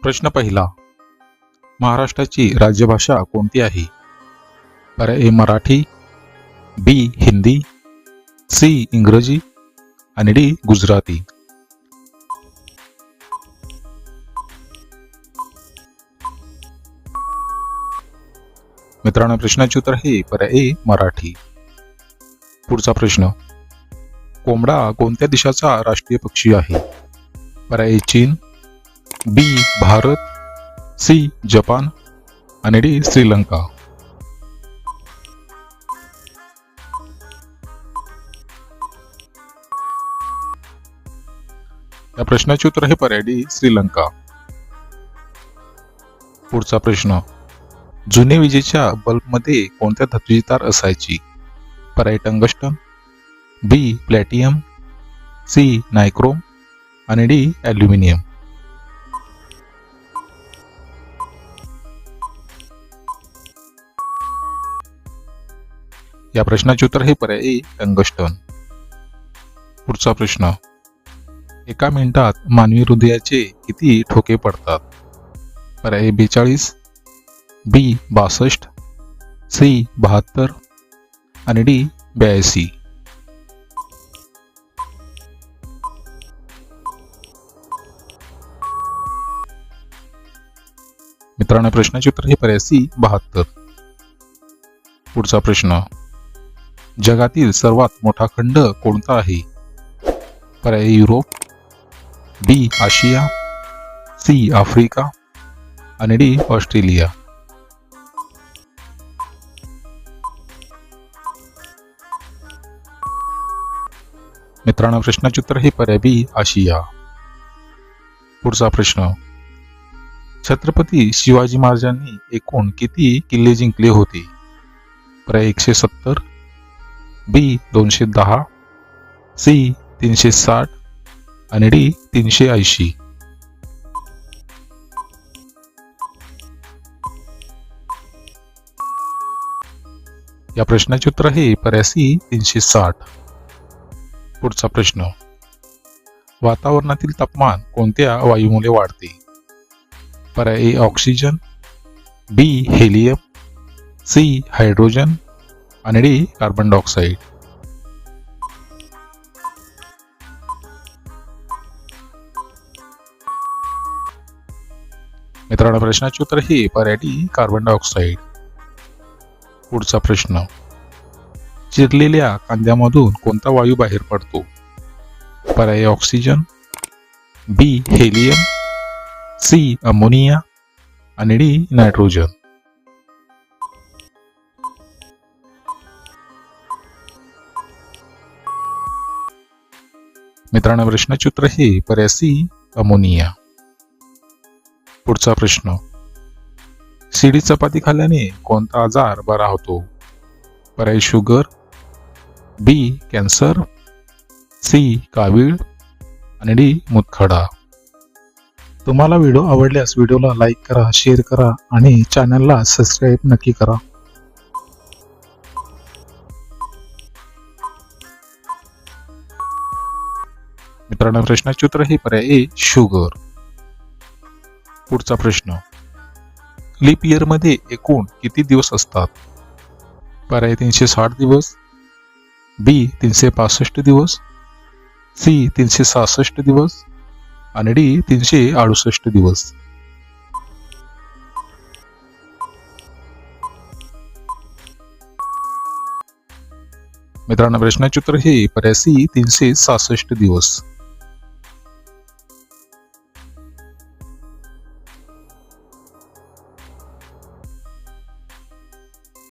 प्रश्न पहिला. महाराष्ट्राची राज्यभाषा कोणती आहे? पर्याय ए मराठी, बी हिंदी, सी इंग्रजी आणि डी गुजराती. मित्रांनो, प्रश्नाचे उत्तर आहे पर्याय ए मराठी. पुढचा प्रश्न. कोंबडा कोणत्या देशाचा राष्ट्रीय पक्षी आहे? पर्याय ए चीन, बी भारत, सी जपान आणि डी श्रीलंका. या प्रश्नाचे उत्तर आहे पर्याय डी श्रीलंका. पुढचा प्रश्न. जुने विजेच्या बल्बमध्ये कोणत्या धातूची तार असायची? पर्याय टंगस्टन, बी प्लॅटियम, सी नायक्रोम आणि डी ॲल्युमिनियम. या प्रश्नाचे उत्तर आहे पर्याय ए टंगस्टन. पुढचा प्रश्न. एका मिनिटात मानवी हृदयाचे किती ठोके पडतात? पर्याय 42, बी 62, सी 72 आणि डी 82. मित्रांनो, प्रश्नाचे उत्तर हे पर्याय सी 72. पुढचा प्रश्न. जगातील सर्वात मोठा खंड कोणता आहे? पर्याय युरोप, बी आशिया, सी आफ्रिका आणि डी ऑस्ट्रेलिया. मित्रांनो, प्रश्नाचे उत्तर हे पर्याय बी आशिया. पुढचा प्रश्न. छत्रपती शिवाजी महाराजांनी एकूण किती किल्ले जिंकले होते? पर्याय 170, बी 210, सी 360 आणि डी 380. या प्रश्नाचे उत्तर आहे पर्याय सी 360. पुढचा प्रश्न. वातावरणातील तापमान कोणत्या वायूमुळे वाढते? पर्याय ए ऑक्सिजन, बी हेलियम, सी हायड्रोजन आणि डी कार्बन डायऑक्साईड. मित्रांनो, प्रश्नाचे उत्तर हे पर्याय डी कार्बन डायऑक्साईड. पुढचा प्रश्न. चिरलेल्या कांद्यामधून कोणता वायू बाहेर पडतो? पर्याय ऑक्सिजन, बी हेलियम, सी अमोनिया आणि डी नायट्रोजन. मित्रांनो, प्रश्नाचे उत्तर हे पर्याय सी अमोनिया. पुढचा प्रश्न. शिडी चपाती खाल्ल्याने कोणता आजार बरा होतो? पर्याय शुगर, बी कॅन्सर, सी कावीळ आणि डी मूतखडा. तुम्हाला व्हिडिओ आवडल्यास व्हिडिओला लाईक करा, शेअर करा आणि चॅनलला सबस्क्राईब नक्की करा. मित्रांनो, प्रश्नाचे उत्तर हे पर्याय ए शुगर. पुढचा प्रश्न. लीप इयर मध्ये एकूण किती दिवस असतात? पर्याय 360 दिवस, बी 365 दिवस, सी 366 दिवस आणि डी 368 दिवस. मित्रांनो, प्रश्नाचे उत्तर हे पर्याय सी 366 दिवस.